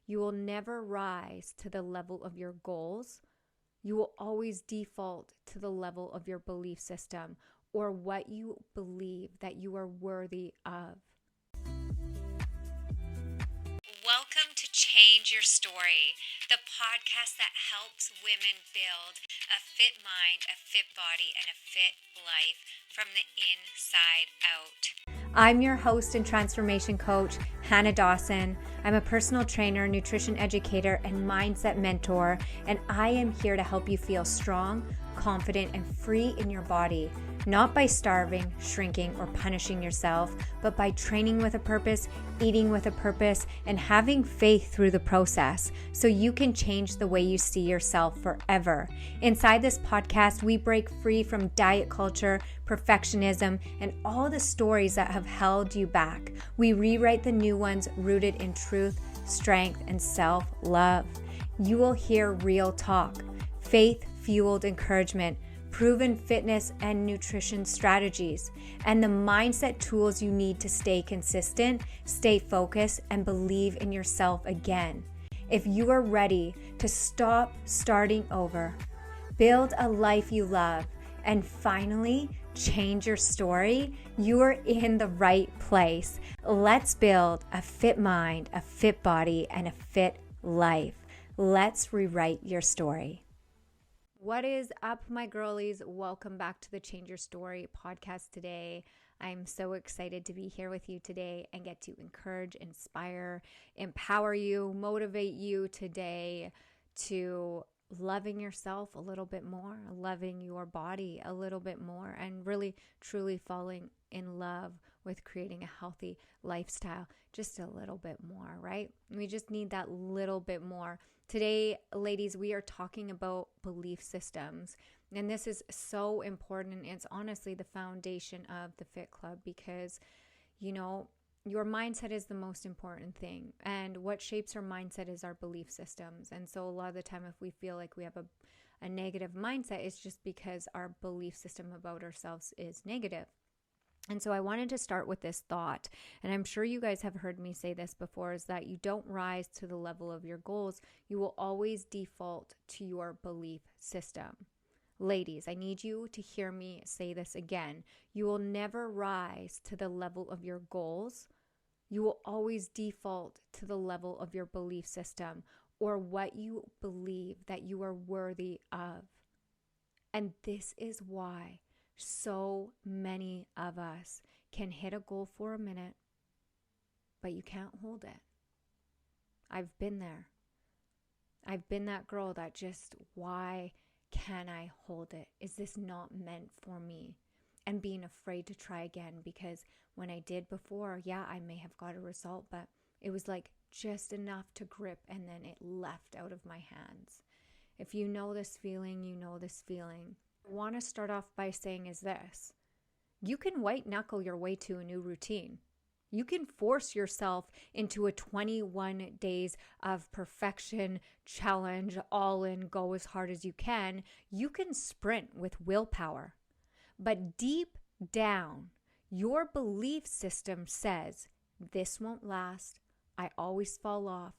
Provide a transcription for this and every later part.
You will never rise to the level of your goals. You will always default to the level of your belief system or what you believe that you are worthy of. Welcome to Change Your Story, the podcast that helps women build a fit mind, a fit body, and a fit life from the inside out. I'm your host and transformation coach, Hannah Dawson. I'm a personal trainer, nutrition educator, and mindset mentor, and I am here to help you feel strong, confident, and free in your body, not by starving, shrinking, or punishing yourself, but by training with a purpose, eating with a purpose, and having faith through the process so you can change the way you see yourself forever. Inside this podcast, we break free from diet culture, perfectionism, and all the stories that have held you back. We rewrite the new ones rooted in truth, strength, and self-love. You will hear real talk, faith-fueled encouragement, proven fitness and nutrition strategies, and the mindset tools you need to stay consistent, stay focused, and believe in yourself again. If you are ready to stop starting over, build a life you love, and finally change your story, you are in the right place. Let's build a fit mind, a fit body, and a fit life. Let's rewrite your story. What is up, my girlies? Welcome back to the Change Your Story podcast today. I'm so excited to be here with you today and get to encourage, inspire, empower you, motivate you today to loving yourself a little bit more, loving your body a little bit more, and really truly falling in love with creating a healthy lifestyle just a little bit more, right? We just need that little bit more. Today, ladies, we are talking about belief systems, and this is so important. It's honestly the foundation of the Fit Club because, your mindset is the most important thing, and what shapes our mindset is our belief systems. And so a lot of the time, if we feel like we have a negative mindset, it's just because our belief system about ourselves is negative. And so I wanted to start with this thought, and I'm sure you guys have heard me say this before, is that you don't rise to the level of your goals. You will always default to your belief system. Ladies, I need you to hear me say this again. You will never rise to the level of your goals. You will always default to the level of your belief system or what you believe that you are worthy of. And this is why so many of us can hit a goal for a minute, but you can't hold it. I've been there. I've been that girl that just, why can I hold it? Is this not meant for me? And being afraid to try again, because when I did before, I may have got a result, but it was like just enough to grip and then it left out of my hands. If you know this feeling, you know this feeling. I want to start off by saying is this: you can white knuckle your way to a new routine. You can force yourself into a 21 days of perfection challenge, all in, go as hard as you can. You can sprint with willpower. But deep down, your belief system says, this won't last. I always fall off.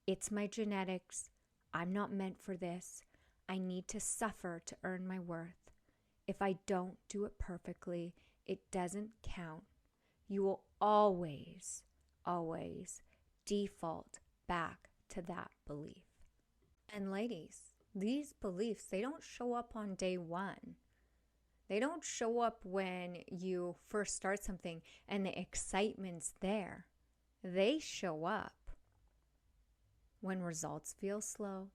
It's my genetics. I'm not meant for this. I need to suffer to earn my worth. If I don't do it perfectly, it doesn't count. You will always, always default back to that belief. And ladies, these beliefs, they don't show up on day one. They don't show up when you first start something and the excitement's there. They show up when results feel slow.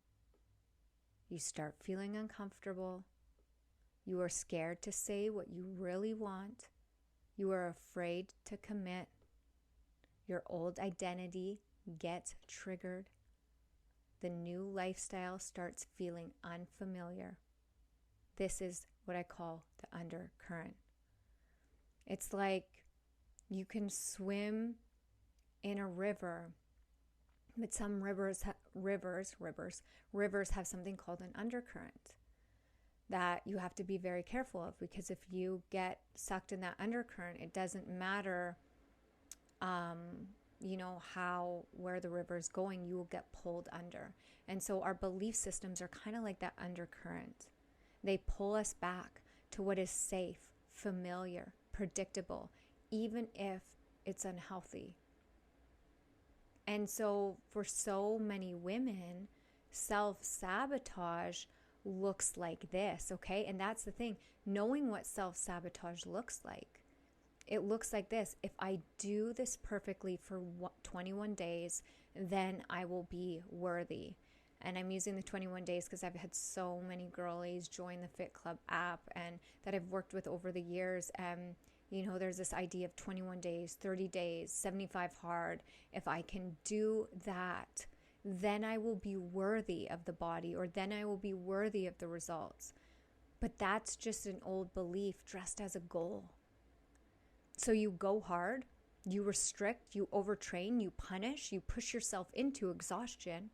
You start feeling uncomfortable. You are scared to say what you really want. You are afraid to commit. Your old identity gets triggered. The new lifestyle starts feeling unfamiliar. This is what I call the undercurrent. It's like you can swim in a river, but some rivers have something called an undercurrent that you have to be very careful of, because if you get sucked in that undercurrent, it doesn't matter where the river is going, you will get pulled under. And so our belief systems are kind of like that undercurrent. They pull us back to what is safe, familiar, predictable, even if it's unhealthy. And so for so many women, self-sabotage looks like this, okay? And that's the thing, knowing what self-sabotage looks like. It looks like this. If I do this perfectly for 21 days, then I will be worthy. And I'm using the 21 days because I've had so many girlies join the Fit Club app and that I've worked with over the years. There's this idea of 21 days, 30 days, 75 hard. If I can do that, then I will be worthy of the body, or then I will be worthy of the results. But that's just an old belief dressed as a goal. So you go hard, you restrict, you overtrain, you punish, you push yourself into exhaustion.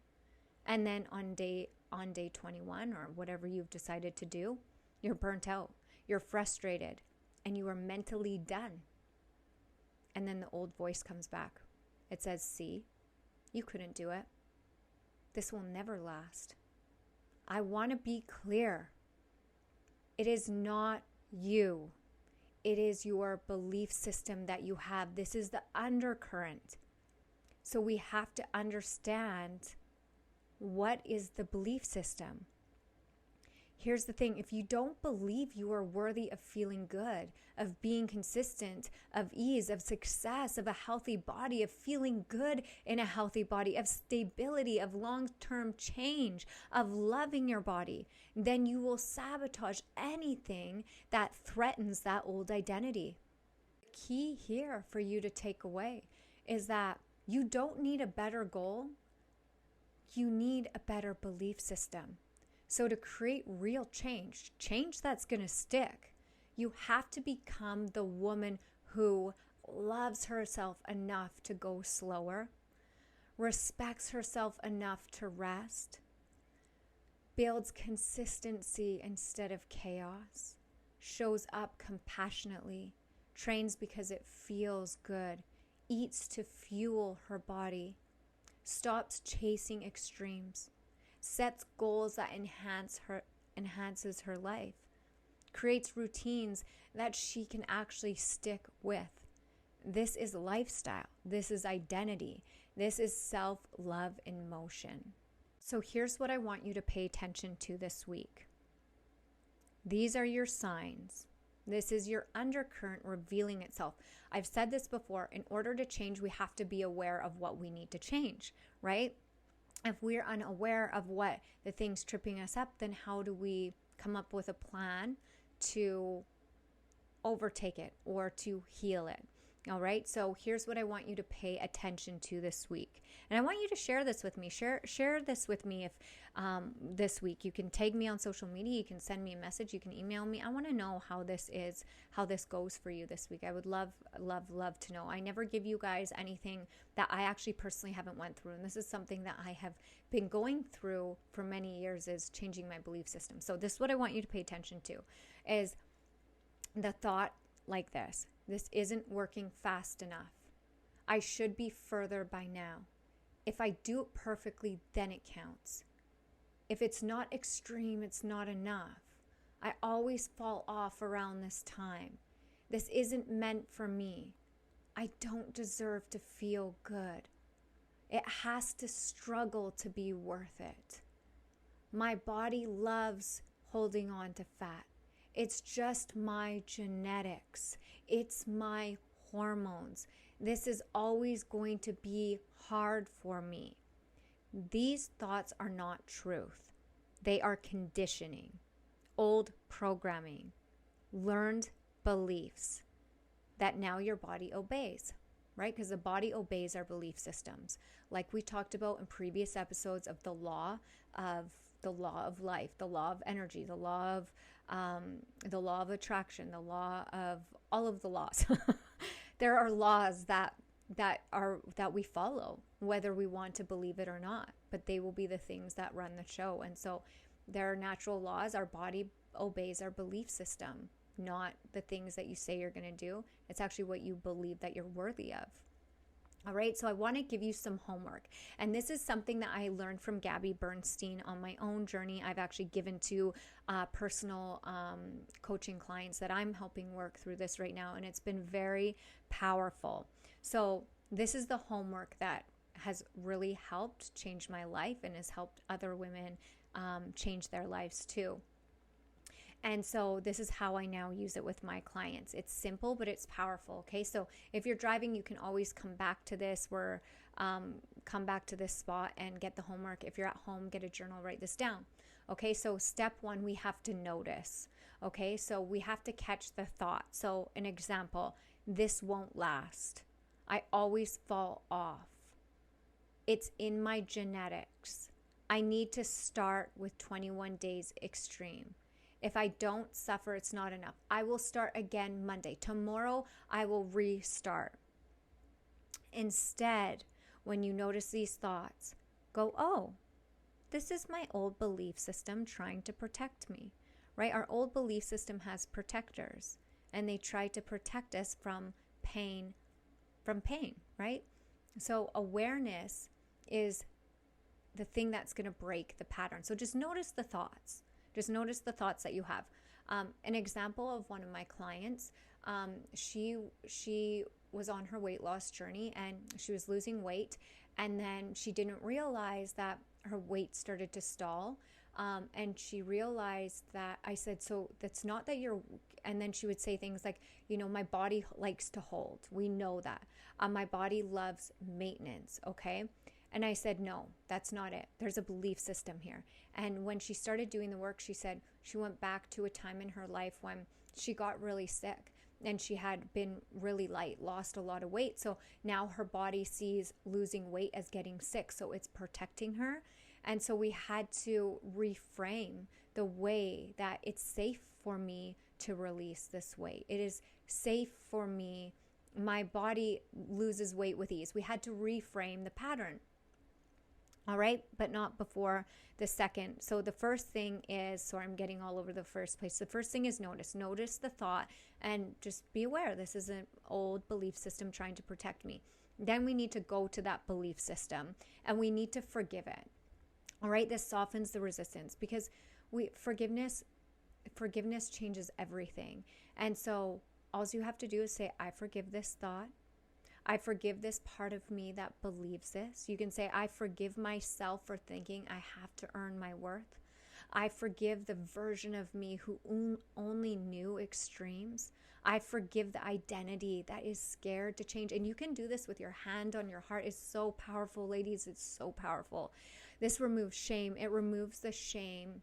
And then on day 21 or whatever you've decided to do, you're burnt out, you're frustrated, and you are mentally done. And then the old voice comes back. It says, see, you couldn't do it. This will never last. I want to be clear. It is not you. It is your belief system that you have. This is the undercurrent. So we have to understand, what is the belief system? Here's the thing. If you don't believe you are worthy of feeling good, of being consistent, of ease, of success, of a healthy body, of feeling good in a healthy body, of stability, of long-term change, of loving your body, then you will sabotage anything that threatens that old identity. The key here for you to take away is that you don't need a better goal. You need a better belief system. So to create real change that's going to stick, you have to become the woman who loves herself enough to go slower, respects herself enough to rest, builds consistency instead of chaos, shows up compassionately, trains because it feels good, eats to fuel her body, stops chasing extremes, sets goals that enhances her life, creates routines that she can actually stick with. This is lifestyle. This is identity. This is self-love in motion. So here's what I want you to pay attention to this week. These are your signs. This is your undercurrent revealing itself. I've said this before. In order to change, we have to be aware of what we need to change, right? If we're unaware of what the thing's tripping us up, then how do we come up with a plan to overtake it or to heal it? All right. So here's what I want you to pay attention to this week. And I want you to share this with me. Share this with me if this week. You can tag me on social media. You can send me a message. You can email me. I want to know how this goes for you this week. I would love to know. I never give you guys anything that I actually personally haven't went through. And this is something that I have been going through for many years, is changing my belief system. So this is what I want you to pay attention to, is the thought like this. This isn't working fast enough. I should be further by now. If I do it perfectly, then it counts. If it's not extreme, it's not enough. I always fall off around this time. This isn't meant for me. I don't deserve to feel good. It has to struggle to be worth it. My body loves holding on to fat. It's just my genetics. It's my hormones. This is always going to be hard for me. These thoughts are not truth. They are conditioning, old programming, learned beliefs that now your body obeys, right? Because the body obeys our belief systems. Like we talked about in previous episodes of the law of life, the law of energy, the law of attraction, the law of all of the laws. There are laws that we follow, whether we want to believe it or not, but they will be the things that run the show. And so there are natural laws. Our body obeys our belief system, not the things that you say you're going to do. It's actually what you believe that you're worthy of. All right, so I want to give you some homework. And this is something that I learned from Gabby Bernstein on my own journey. I've actually given to personal coaching clients that I'm helping work through this right now. And it's been very powerful. So, this is the homework that has really helped change my life and has helped other women change their lives too. And so this is how I now use it with my clients. It's simple, but it's powerful. Okay. So if you're driving, you can always come back to this come back to this spot and get the homework. If you're at home, get a journal, write this down. Okay. So step one, we have to notice. Okay. So we have to catch the thought. So an example, this won't last. I always fall off. It's in my genetics. I need to start with 21 days extreme. If I don't suffer, it's not enough. I will start again Monday. Tomorrow, I will restart. Instead, when you notice these thoughts, go, oh, this is my old belief system trying to protect me, right? Our old belief system has protectors, and they try to protect us from pain, right? So awareness is the thing that's going to break the pattern. So just notice the thoughts. Just notice the thoughts that you have. An example of one of my clients, she was on her weight loss journey and she was losing weight, and then she didn't realize that her weight started to stall. And she realized that I said, so that's not that you're, and then she would say things like, my body likes to hold. We know that. My body loves maintenance. Okay. And I said, no, that's not it. There's a belief system here. And when she started doing the work, she said she went back to a time in her life when she got really sick and she had been really light, lost a lot of weight. So now her body sees losing weight as getting sick. So it's protecting her. And so we had to reframe the way that it's safe for me to release this weight. It is safe for me. My body loses weight with ease. We had to reframe the pattern. All right, but not before the second. So the first thing is, sorry, I'm getting all over the first place. The first thing is notice. Notice the thought and just be aware. This is an old belief system trying to protect me. Then we need to go to that belief system and we need to forgive it. All right, this softens the resistance because forgiveness changes everything. And so all you have to do is say, I forgive this thought. I forgive this part of me that believes this. You can say, I forgive myself for thinking I have to earn my worth. I forgive the version of me who only knew extremes. I forgive the identity that is scared to change. And you can do this with your hand on your heart. It's so powerful, ladies. It's so powerful. This removes shame. It removes the shame.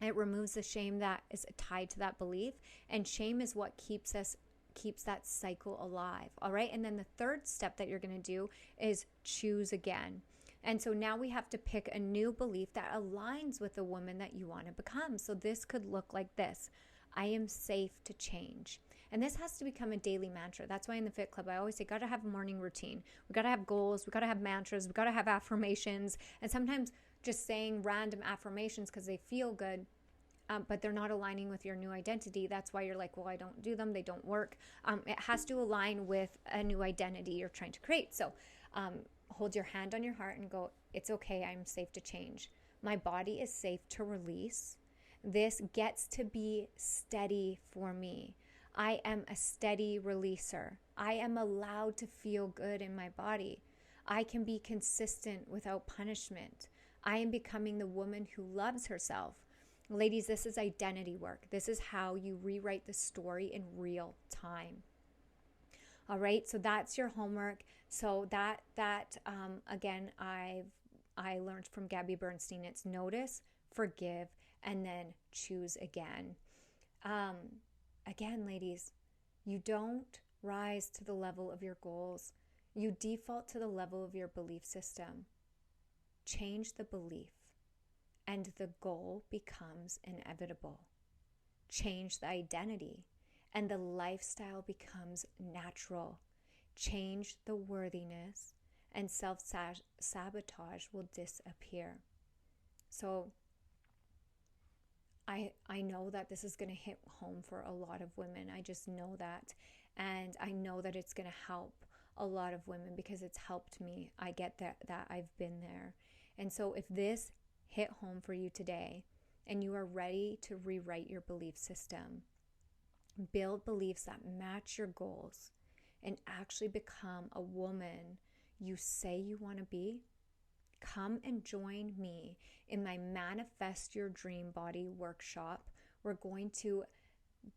It removes the shame that is tied to that belief. And shame is what keeps that cycle alive. All right. And then the third step that you're going to do is choose again. And so now we have to pick a new belief that aligns with the woman that you want to become. So this could look like this. I am safe to change. And this has to become a daily mantra. That's why in the Fit Club, I always say, got to have a morning routine. We got to have goals. We got to have mantras. We got to have affirmations. And sometimes just saying random affirmations because they feel good, but they're not aligning with your new identity. That's why you're like, well, I don't do them. They don't work. It has to align with a new identity you're trying to create. So hold your hand on your heart and go, it's okay. I'm safe to change. My body is safe to release. This gets to be steady for me. I am a steady releaser. I am allowed to feel good in my body. I can be consistent without punishment. I am becoming the woman who loves herself. Ladies, this is identity work. This is how you rewrite the story in real time. All right, so that's your homework. So that again, I learned from Gabby Bernstein. It's notice, forgive, and then choose again. Again, ladies, you don't rise to the level of your goals. You default to the level of your belief system. Change the belief, and the goal becomes inevitable. Change the identity, and the lifestyle becomes natural. Change the worthiness, and self-sabotage will disappear. So I know that this is going to hit home for a lot of women. I just know that. And I know that it's going to help a lot of women because it's helped me. I get that I've been there. And so if this hit home for you today and you are ready to rewrite your belief system, build beliefs that match your goals, and actually become a woman you say you want to be, come and join me in my Manifest Your Dream Body workshop. We're going to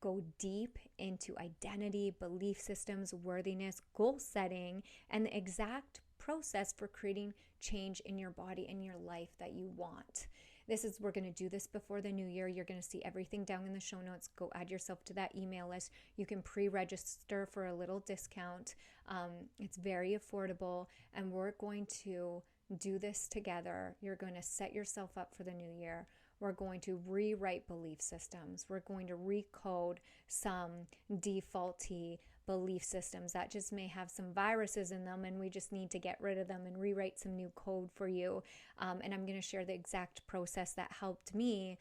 go deep into identity, belief systems, worthiness, goal setting, and the exact process for creating change in your body and your life that you want. We're going to do this before the new year. You're going to see everything down in the show notes. Go add yourself to that email list. You can pre-register for a little discount. It's very affordable, and we're going to do this together. You're going to set yourself up for the new year. We're going to rewrite belief systems. We're going to recode some defaulty belief systems that just may have some viruses in them, and we just need to get rid of them and rewrite some new code for you. And I'm going to share the exact process that helped me,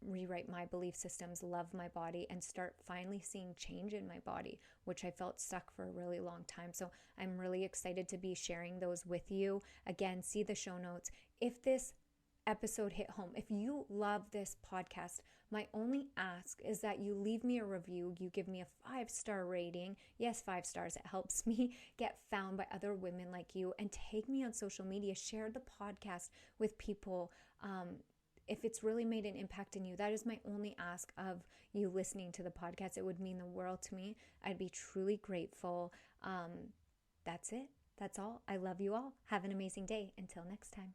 rewrite my belief systems, love my body, and start finally seeing change in my body, which I felt stuck for a really long time. So I'm really excited to be sharing those with you. Again, see the show notes. If this episode hit home, if you love this podcast, my only ask is that you leave me a review, you give me a 5-star rating. Yes, 5 stars. It helps me get found by other women like you, and take me on social media. Share the podcast with people. If it's really made an impact in you, that is my only ask of you listening to the podcast. It would mean the world to me. I'd be truly grateful. That's it. That's all. I love you all. Have an amazing day. Until next time.